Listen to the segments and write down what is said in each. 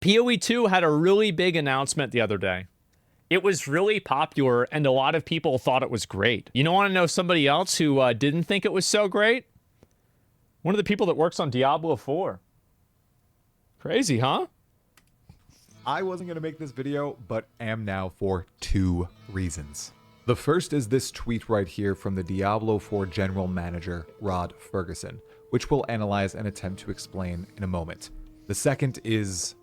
PoE 2 had a really big announcement the other day. It was really popular, and a lot of people thought it was great. You don't want to know somebody else who didn't think it was so great? One of the people that works on Diablo 4. Crazy, huh? I wasn't going to make this video, but am now for 2 reasons. The first is this tweet right here from the Diablo 4 General Manager, Rod Ferguson, which we'll analyze and attempt to explain in a moment. The second is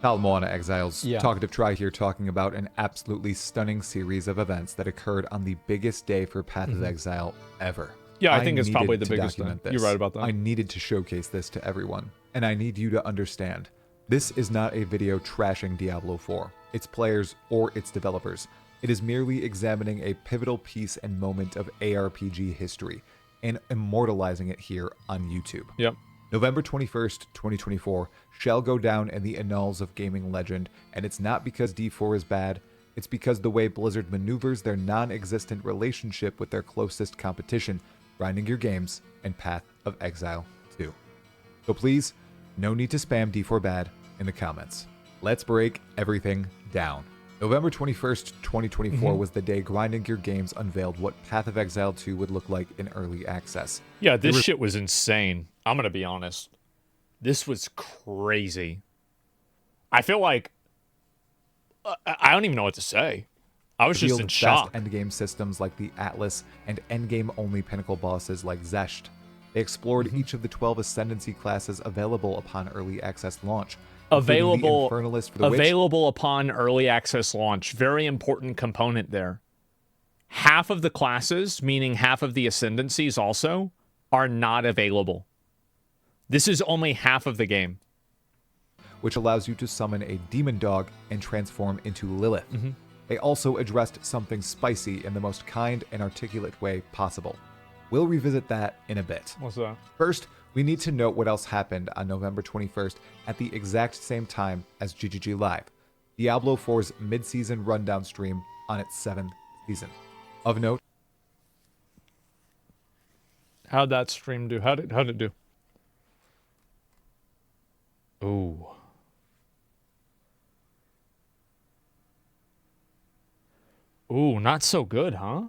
Moana Exile's talkative try here talking about an absolutely stunning series of events that occurred on the biggest day for Path of Exile ever. Yeah, I think it's probably the biggest thing. You're right about that. I needed to showcase this to everyone, and I need you to understand. This is not a video trashing Diablo 4, its players, or its developers. It is merely examining a pivotal piece and moment of ARPG history and immortalizing it here on YouTube. Yep. November 21st, 2024 shall go down in the annals of gaming legend, and it's not because D4 is bad, it's because the way Blizzard maneuvers their non-existent relationship with their closest competition, Grinding Gear Games and Path of Exile 2. So please, no need to spam D4 bad in the comments. Let's break everything down. November 21st, 2024 was the day Grinding Gear Games unveiled what Path of Exile 2 would look like in early access. Yeah, this shit was insane. I'm going to be honest. This was crazy. I feel like... I don't even know what to say. I was just in shock. Endgame systems like the Atlas and endgame-only pinnacle bosses like Zesht. They explored each of the 12 Ascendancy classes available upon early access launch. Available upon early access launch. Very important component there. Half of the classes, meaning half of the Ascendancies also, are not available. This is only half of the game. Which allows you to summon a demon dog and transform into Lilith. They also addressed something spicy in the most kind and articulate way possible. We'll revisit that in a bit. What's that? First, we need to note what else happened on November 21st at the exact same time as GGG Live, Diablo 4's mid-season rundown stream on its 7th season. Of note... How'd that stream do? How'd it do? Ooh. Ooh, not so good, huh?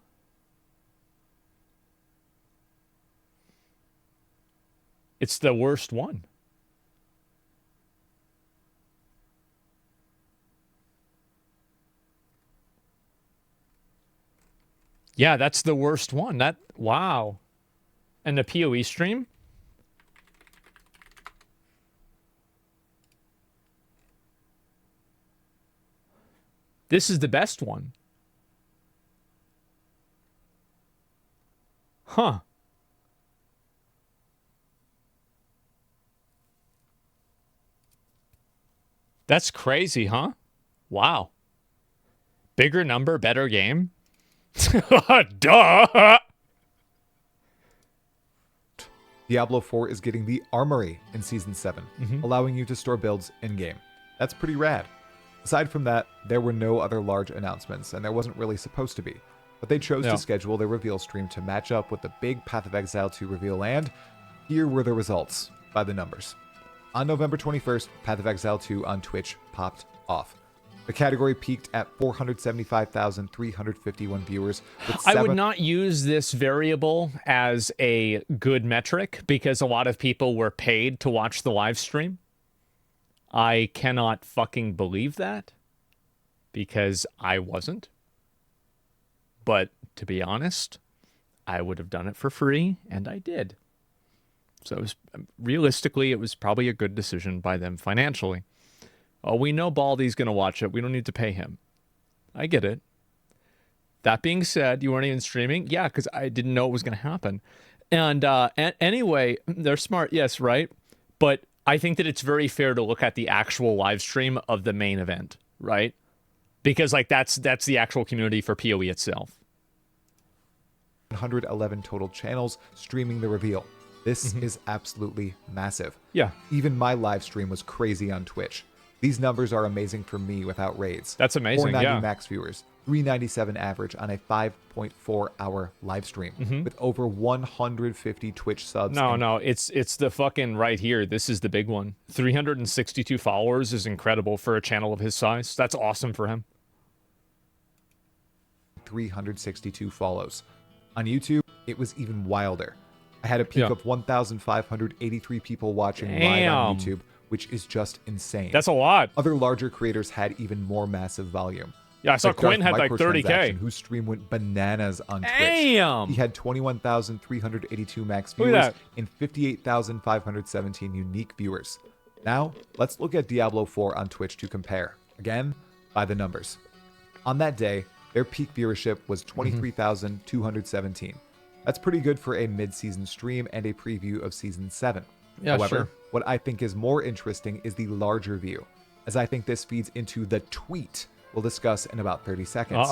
It's the worst one. Yeah, that's the worst one. Wow. And the PoE stream? This is the best one. Huh. That's crazy, huh? Wow. Bigger number, better game? Duh! Diablo 4 is getting the Armory in Season 7, allowing you to store builds in-game. That's pretty rad. Aside from that, there were no other large announcements, and there wasn't really supposed to be. But they chose to schedule their reveal stream to match up with the big Path of Exile 2 reveal, and here were the results, by the numbers. On November 21st, Path of Exile 2 on Twitch popped off. The category peaked at 475,351 viewers. I would not use this variable as a good metric because a lot of people were paid to watch the live stream. I cannot fucking believe that because I wasn't. But to be honest, I would have done it for free, and I did. So realistically, it was probably a good decision by them financially. Oh, we know Baldy's going to watch it. We don't need to pay him. I get it. That being said, you weren't even streaming? Yeah, because I didn't know it was going to happen. And anyway, they're smart, yes, right? But I think that it's very fair to look at the actual live stream of the main event, right? Because like that's the actual community for PoE itself. 111 total channels streaming the reveal. This is absolutely massive. Yeah. Even my live stream was crazy on Twitch. These numbers are amazing for me without raids. That's amazing, 490 max viewers, 397 average on a 5.4 hour live stream with over 150 Twitch subs. No, it's the fucking right here. This is the big one. 362 followers is incredible for a channel of his size. That's awesome for him. 362 follows. On YouTube, it was even wilder. I had a peak of 1,583 people watching live on YouTube, which is just insane. That's a lot. Other larger creators had even more massive volume. Yeah, I saw Quinn had like 30K. Whose stream went bananas on Twitch. Damn! He had 21,382 max viewers and 58,517 unique viewers. Now, let's look at Diablo 4 on Twitch to compare. Again, by the numbers. On that day, their peak viewership was 23,217. That's pretty good for a mid-season stream and a preview of Season 7. Yeah, However, sure. what I think is more interesting is the larger view, as I think this feeds into the tweet we'll discuss in about 30 seconds.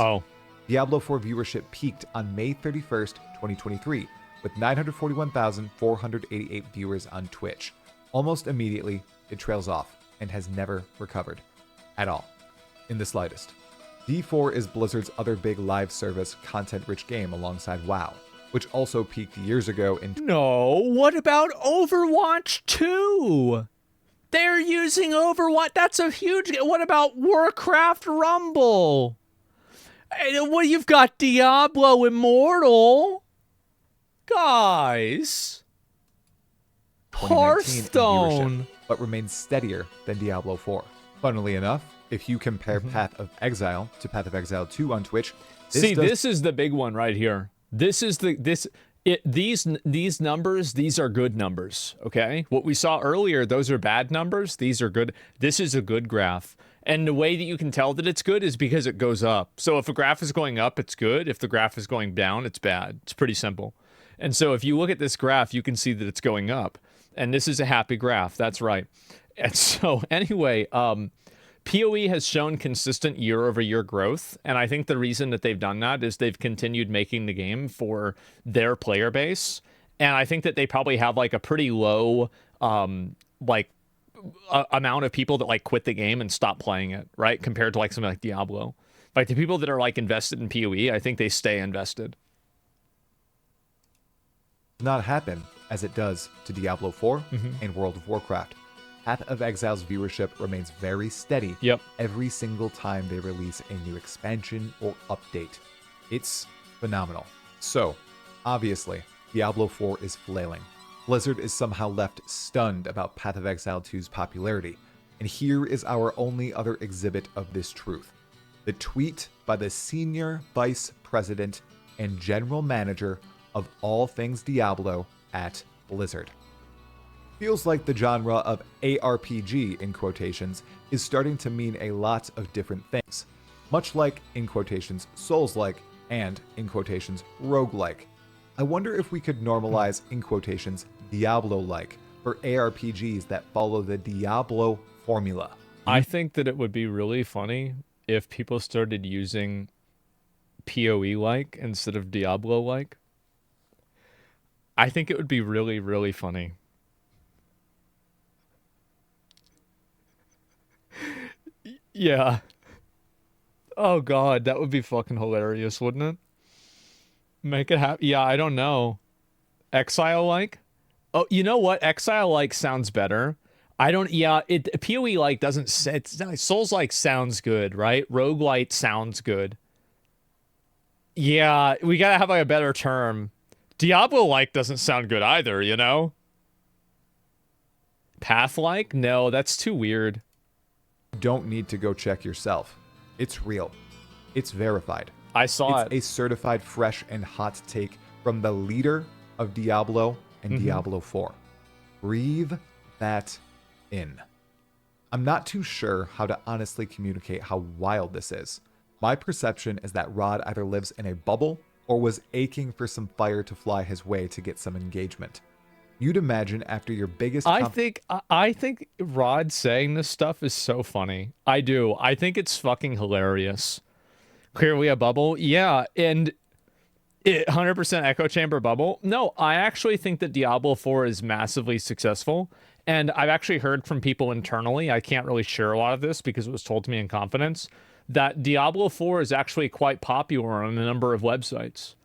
Diablo 4 viewership peaked on May 31st, 2023, with 941,488 viewers on Twitch. Almost immediately, it trails off and has never recovered at all, in the slightest. D4 is Blizzard's other big live service, content-rich game alongside WoW, which also peaked years ago in... No, what about Overwatch 2? They're using Overwatch. That's a huge... What about Warcraft Rumble? Well, you've got Diablo Immortal. Guys. Hearthstone. But remains steadier than Diablo 4. Funnily enough, if you compare Path of Exile to Path of Exile 2 on Twitch... This is the big one right here. These numbers, these are good numbers, okay? What we saw earlier, those are bad numbers. These are good. This is a good graph. And the way that you can tell that it's good is because it goes up. So if a graph is going up, it's good. If the graph is going down, it's bad. It's pretty simple. And so if you look at this graph, you can see that it's going up. And this is a happy graph. That's right. And so anyway, PoE has shown consistent year-over-year growth, and I think the reason that they've done that is they've continued making the game for their player base, and I think that they probably have like a pretty low amount of people that like quit the game and stop playing it, right? Compared to like something like Diablo. Like the people that are like invested in PoE, I think they stay invested. Not happen as it does to Diablo 4 and World of Warcraft. Path of Exile's viewership remains very steady every single time they release a new expansion or update. It's phenomenal. So, obviously, Diablo 4 is flailing. Blizzard is somehow left stunned about Path of Exile 2's popularity, and here is our only other exhibit of this truth. The tweet by the Senior Vice President and General Manager of all things Diablo at Blizzard. Feels like the genre of ARPG, in quotations, is starting to mean a lot of different things. Much like, in quotations, Souls-like, and, in quotations, roguelike. I wonder if we could normalize, in quotations, Diablo-like, for ARPGs that follow the Diablo formula. I think that it would be really funny if people started using PoE-like instead of Diablo-like. I think it would be really, really funny. Yeah. Oh god, that would be fucking hilarious, wouldn't it? Make it happen. Yeah, I don't know. Exile-like? Oh, you know what? Exile-like sounds better. I don't... Yeah, PoE-like doesn't... Souls-like sounds good, right? Roguelite sounds good. Yeah, we gotta have like a better term. Diablo-like doesn't sound good either, you know? Path-like? No, that's too weird. Don't need to go check yourself. It's real. It's verified. I saw it. It's a certified fresh and hot take from the leader of Diablo and Diablo 4. Breathe that in. I'm not too sure how to honestly communicate how wild this is. My perception is that Rod either lives in a bubble or was aching for some fire to fly his way to get some engagement. You'd imagine after your biggest... I think Rod saying this stuff is so funny. I do. I think it's fucking hilarious. Clearly a bubble. Yeah, and 100% echo chamber bubble. No, I actually think that Diablo 4 is massively successful. And I've actually heard from people internally, I can't really share a lot of this because it was told to me in confidence, that Diablo 4 is actually quite popular on a number of websites.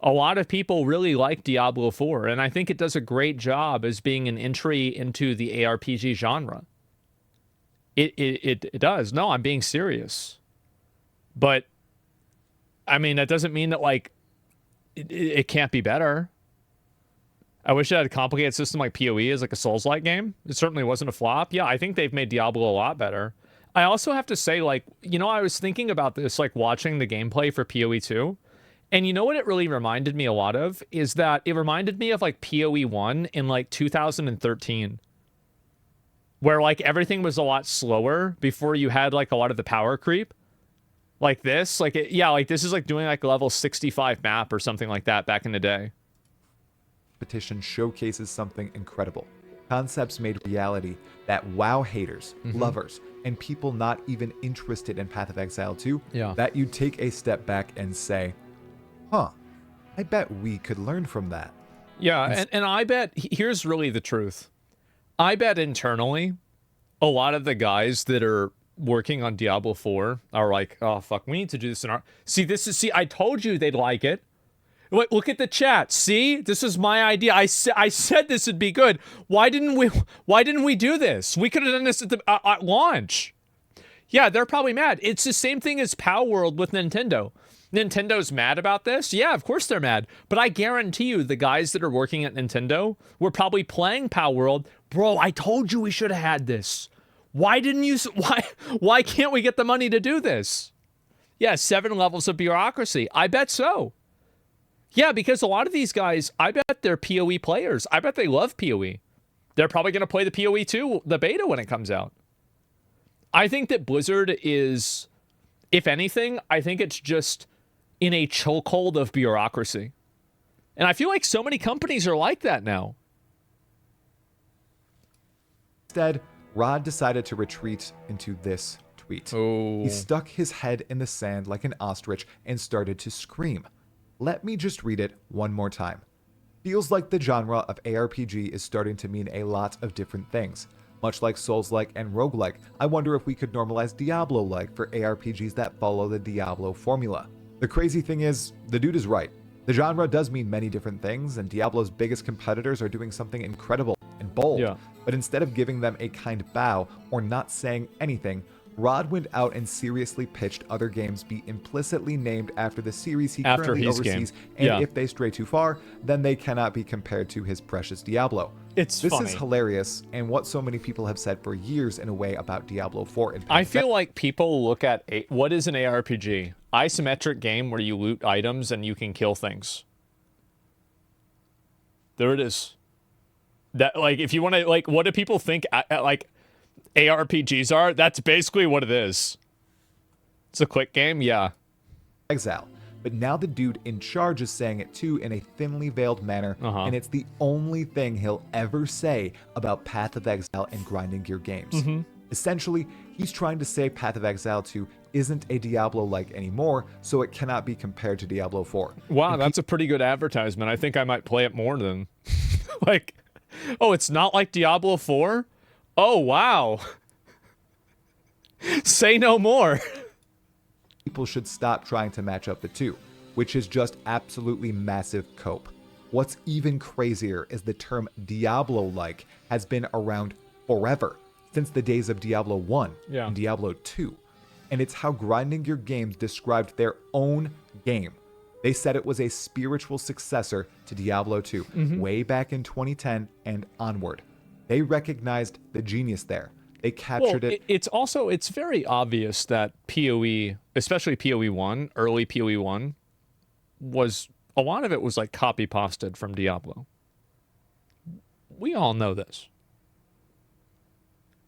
A lot of people really like Diablo 4, and I think it does a great job as being an entry into the ARPG genre. It does. No, I'm being serious. But, I mean, that doesn't mean that, like, it can't be better. I wish it had a complicated system like PoE as like a Souls-like game. It certainly wasn't a flop. Yeah, I think they've made Diablo a lot better. I also have to say, like, you know, I was thinking about this, like, watching the gameplay for PoE 2. And you know what it really reminded me a lot of? Is that it reminded me of, like, PoE 1 in, like, 2013. Where, like, everything was a lot slower before you had, like, a lot of the power creep. Like this. Like, yeah, like, this is, like, doing, like, a level 65 map or something like that back in the day. Petition showcases something incredible. Concepts made reality that WoW haters, lovers, and people not even interested in Path of Exile 2, that you take a step back and say, huh, I bet we could learn from that. Yeah, and I bet, here's really the truth. I bet internally, a lot of the guys that are working on Diablo 4 are like, oh, fuck, we need to do this in our... See, I told you they'd like it. Look at the chat. See, this is my idea. I said this would be good. Why didn't we do this? We could have done this at the at launch. Yeah, they're probably mad. It's the same thing as Power World with Nintendo. Nintendo's mad about this? Yeah, of course they're mad. But I guarantee you the guys that are working at Nintendo were probably playing Power World. Bro, I told you we should have had this. Why didn't you... Why can't we get the money to do this? Yeah, 7 levels of bureaucracy. I bet so. Yeah, because a lot of these guys, I bet they're PoE players. I bet they love PoE. They're probably going to play the PoE 2, the beta, when it comes out. I think that Blizzard is, if anything, I think it's just in a chokehold of bureaucracy. And I feel like so many companies are like that now. Instead, Rod decided to retreat into this tweet. Oh. He stuck his head in the sand like an ostrich and started to scream. Let me just read it one more time. Feels like the genre of ARPG is starting to mean a lot of different things. Much like Souls-like and roguelike, I wonder if we could normalize Diablo-like for ARPGs that follow the Diablo formula. The crazy thing is, the dude is right. The genre does mean many different things, and Diablo's biggest competitors are doing something incredible and bold. Yeah. But instead of giving them a kind bow or not saying anything, Rod went out and seriously pitched other games be implicitly named after the series he currently oversees, and if they stray too far, then they cannot be compared to his precious Diablo. This is hilarious, and what so many people have said for years in a way about Diablo 4. I feel like people look at what is an ARPG? Isometric game where you loot items and you can kill things. There it is. That, like, if you want to, like, what do people think, like, ARPGs are? That's basically what it is. It's a quick game, yeah. Exile. But now the dude in charge is saying it too in a thinly veiled manner, and it's the only thing he'll ever say about Path of Exile and grinding gear games. Essentially, he's trying to say Path of Exile 2 isn't a Diablo-like anymore, so it cannot be compared to Diablo 4. Wow, that's a pretty good advertisement. I think I might play it more than... like, oh, it's not like Diablo 4? Oh, wow. Say no more. People should stop trying to match up the two, which is just absolutely massive cope. What's even crazier is the term Diablo-like has been around forever, since the days of Diablo 1 and Diablo 2. And it's how grinding your games described their own game. They said it was a spiritual successor to Diablo 2, way back in 2010 and onward. They recognized the genius there. They captured it. It's very obvious that PoE, especially PoE 1, early PoE 1, was, a lot of it was like copy pasted from Diablo. We all know this.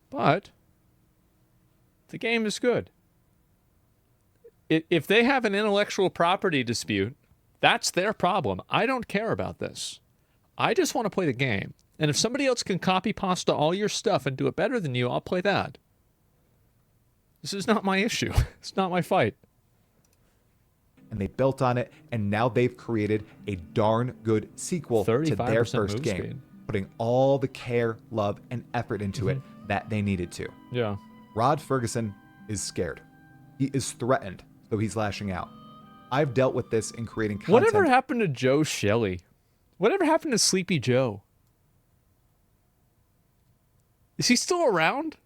But the game is good. If they have an intellectual property dispute, that's their problem. I don't care about this. I just want to play the game. And if somebody else can copy pasta all your stuff and do it better than you, I'll play that. This is not my issue. It's not my fight. And they built on it, and now they've created a darn good sequel to their first game. putting all the care, love, and effort into it that they needed to. Yeah. Rod Ferguson is scared. He is threatened, so he's lashing out. I've dealt with this in creating content. Whatever happened to Joe Shelley? Whatever happened to Sleepy Joe? Is he still around?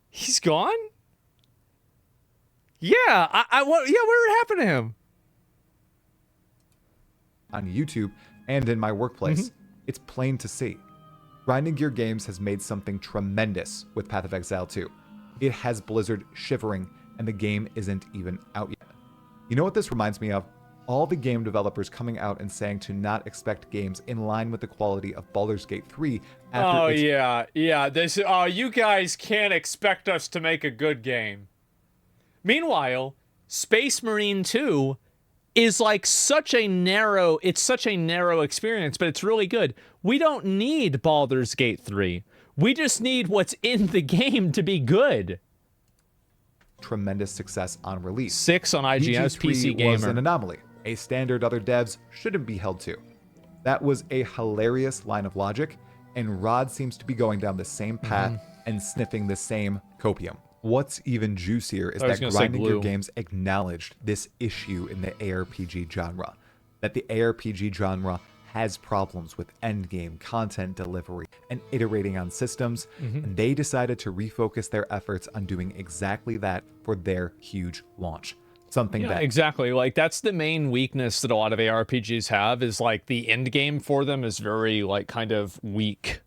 He's gone? Yeah, whatever happened to him? On YouTube and in my workplace, it's plain to see. Grinding Gear Games has made something tremendous with Path of Exile 2. It has Blizzard shivering, and the game isn't even out yet. You know what this reminds me of? All the game developers coming out and saying to not expect games in line with the quality of Baldur's Gate 3 after you guys can't expect us to make a good game. Meanwhile, Space Marine 2 is like such a narrow experience, but it's really good. We don't need Baldur's Gate 3. We just need what's in the game to be good. Tremendous success on release. 6 on IGN's PC Gamer was an anomaly, a standard other devs shouldn't be held to. That was a hilarious line of logic, and Rod seems to be going down the same path and sniffing the same copium. What's even juicier is that Grinding Gear Games acknowledged this issue in the ARPG genre, that the ARPG genre has problems with endgame content delivery and iterating on systems, and they decided to refocus their efforts on doing exactly that for their huge launch. Exactly. Like, that's the main weakness that a lot of ARPGs have, is like the end game for them is very like kind of weak.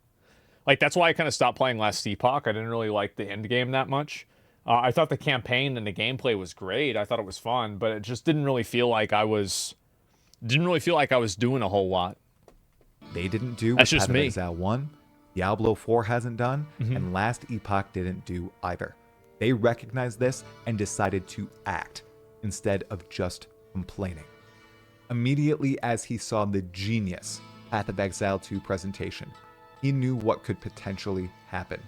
Like, that's why I kind of stopped playing Last Epoch. I didn't really like the end game that much. I thought the campaign and the gameplay was great. I thought it was fun, but it just didn't really feel like I was doing a whole lot. They didn't do what Path of Exile 1, Diablo 4 hasn't done, and Last Epoch didn't do either. They recognized this and decided to act instead of just complaining. Immediately as he saw the genius Path of Exile 2 presentation, he knew what could potentially happen.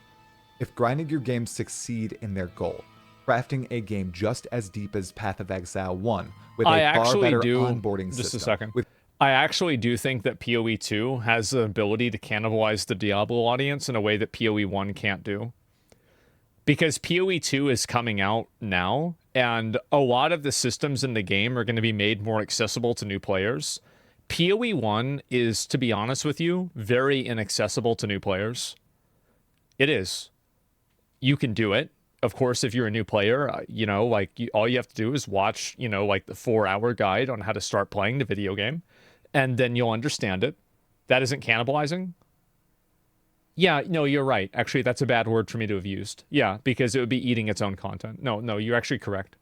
If Grinding Gear Games succeed in their goal, crafting a game just as deep as Path of Exile 1 with a far better onboarding system. Just a second. I actually do think that PoE 2 has the ability to cannibalize the Diablo audience in a way that PoE 1 can't do. Because PoE 2 is coming out now, and a lot of the systems in the game are going to be made more accessible to new players. PoE 1 is, to be honest with you, very inaccessible to new players. It is. You can do it. Of course, if you're a new player, all you have to do is watch, the 4-hour guide on how to start playing the video game, and then you'll understand it. That isn't cannibalizing. Yeah, no, you're right. Actually, that's a bad word for me to have used. Yeah, because it would be eating its own content. No, you're actually correct.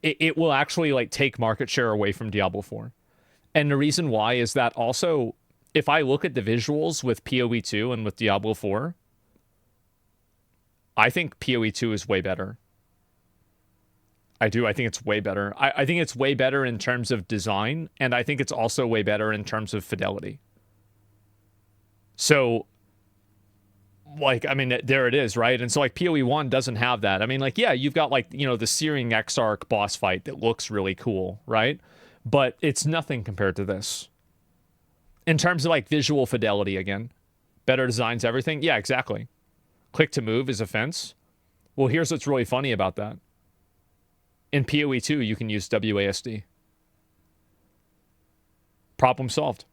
It will actually take market share away from Diablo 4. And the reason why is that also, if I look at the visuals with PoE 2 and with Diablo 4, I think PoE 2 is way better. I do. I think it's way better. I think it's way better in terms of design, and I think it's also way better in terms of fidelity. So, there it is, right? And so, PoE 1 doesn't have that. You've got, the Searing Exarch boss fight that looks really cool, right? But it's nothing compared to this. In terms of, visual fidelity, again. Better designs, everything. Yeah, exactly. Click to move is a fence. Well, here's what's really funny about that. In PoE 2, you can use WASD. Problem solved.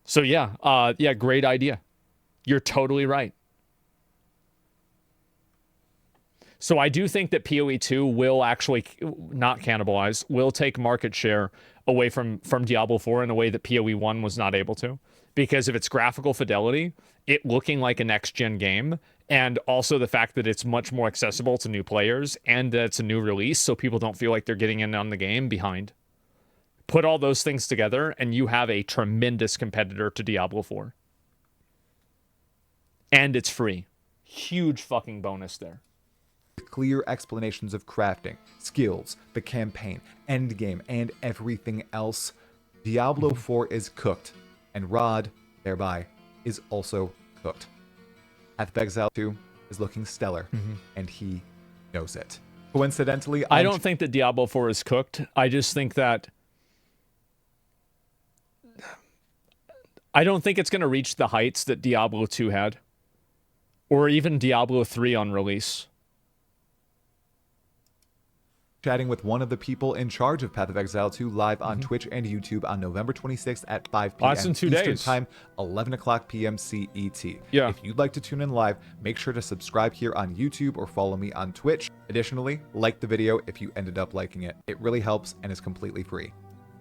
So great idea. You're totally right. So I do think that PoE 2 will actually not cannibalize, will take market share away from Diablo 4 in a way that PoE 1 was not able to. Because of its graphical fidelity, it looking like a next-gen game, and also the fact that it's much more accessible to new players, and that it's a new release, so people don't feel like they're getting in on the game behind. Put all those things together, and you have a tremendous competitor to Diablo 4. And it's free. Huge fucking bonus there. Clear explanations of crafting, skills, the campaign, endgame, and everything else. Diablo 4 is cooked. And Rod, thereby, is also cooked. Path of Exile 2 is looking stellar, and he knows it. Coincidentally, I don't think that Diablo 4 is cooked. I just think that I don't think it's going to reach the heights that Diablo 2 had, or even Diablo 3 on release. Chatting with one of the people in charge of Path of Exile 2 live on Twitch and YouTube on November 26th at 5 p.m. That's in 2 Eastern days. Time, 11 o'clock p.m. CET. Yeah. If you'd like to tune in live, make sure to subscribe here on YouTube or follow me on Twitch. Additionally, like the video if you ended up liking it. It really helps and is completely free.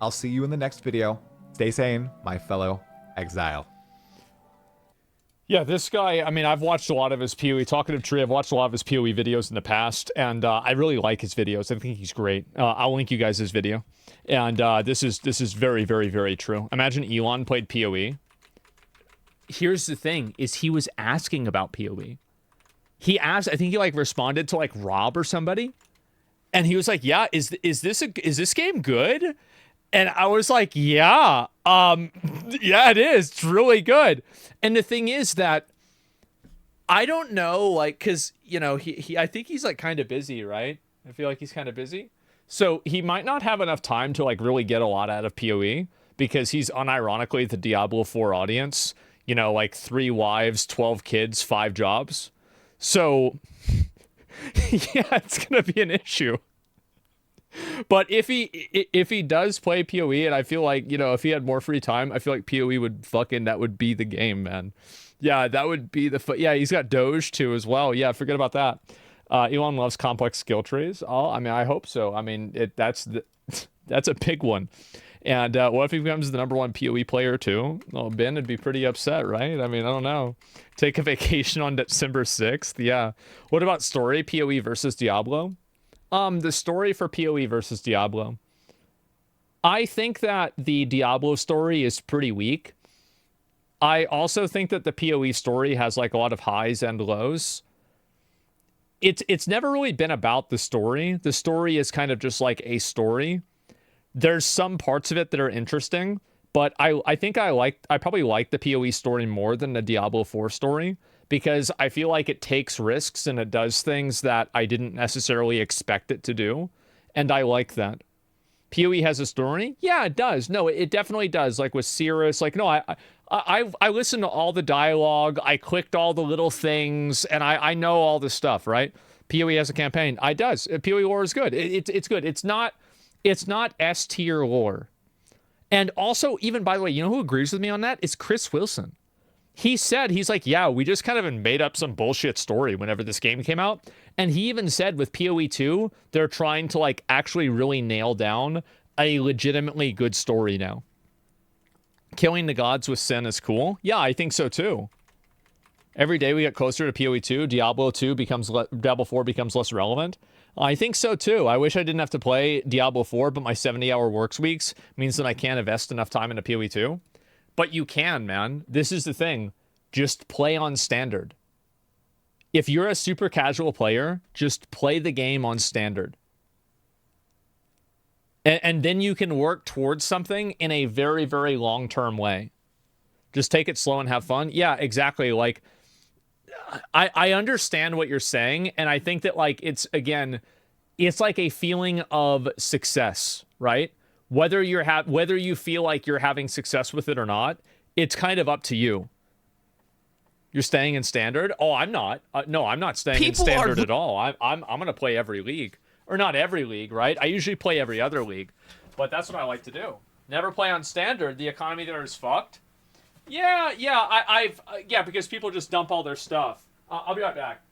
I'll see you in the next video. Stay sane, my fellow Exile. Yeah, this guy, I mean, I've watched a lot of his PoE, Talkative Tree, I've watched a lot of his PoE videos in the past, and I really like his videos. I think he's great. I'll link you guys his video. And this is very, very, very true. Imagine Elon played PoE. Here's the thing, is he was asking about PoE. He asked, I think he, like, responded to, like, Rob or somebody, and he was like, yeah, is this game good? And I was like, yeah, yeah, it is. It's really good. And the thing is that I don't know, like, because, you know, he I think he's, like, kind of busy, right? I feel like he's kind of busy. So he might not have enough time to, like, really get a lot out of PoE because he's unironically the Diablo 4 audience. You know, like 3 wives, 12 kids, 5 jobs. So, yeah, it's going to be an issue. But if he does play PoE, and I feel like, you know, if he had more free time, I feel like PoE would that would be the game, man. Yeah, that would be yeah, he's got Doge too as well. Yeah, forget about that. Elon loves complex skill trees. Oh, I mean, I hope so. I mean, that's a big one. And what if he becomes the #1 PoE player too? Well, Ben would be pretty upset, right? I mean, I don't know. Take a vacation on December 6th. Yeah. What about story PoE versus Diablo? The story for PoE versus Diablo. I think that the Diablo story is pretty weak. I also think that the PoE story has like a lot of highs and lows. It's never really been about the story. The story is kind of just like a story. There's some parts of it that are interesting, but I think I probably like the PoE story more than the Diablo 4 story, because I feel like it takes risks and it does things that I didn't necessarily expect it to do, and I like that. PoE has a story? Yeah, it does. No, it definitely does. Like with Cirrus, like, no, I listened to all the dialogue, I clicked all the little things, and I know all this stuff, right? PoE has a campaign. It does. PoE lore is good. It's good. It's not S tier lore. And also, even by the way, you know who agrees with me on that? It's Chris Wilson. He said, he's like, yeah, we just kind of made up some bullshit story whenever this game came out. And he even said with PoE 2, they're trying to like actually really nail down a legitimately good story now. Killing the gods with sin is cool. Yeah, I think so too. Every day we get closer to PoE 2, Diablo 4 becomes less relevant. I think so too. I wish I didn't have to play Diablo 4, but my 70-hour works weeks means that I can't invest enough time into PoE 2. But you can, man. This is the thing. Just play on standard. If you're a super casual player, just play the game on standard. And then you can work towards something in a very, very long-term way. Just take it slow and have fun. Yeah, exactly. Like, I understand what you're saying, and I think that, like, it's like a feeling of success, right? Whether you feel like you're having success with it or not, it's kind of up to you. You're staying in standard? Oh, I'm not. No, I'm not staying in standard at all. I'm going to play every league. Or not every league, right? I usually play every other league. But that's what I like to do. Never play on standard. The economy there is fucked. Yeah, because people just dump all their stuff. I'll be right back.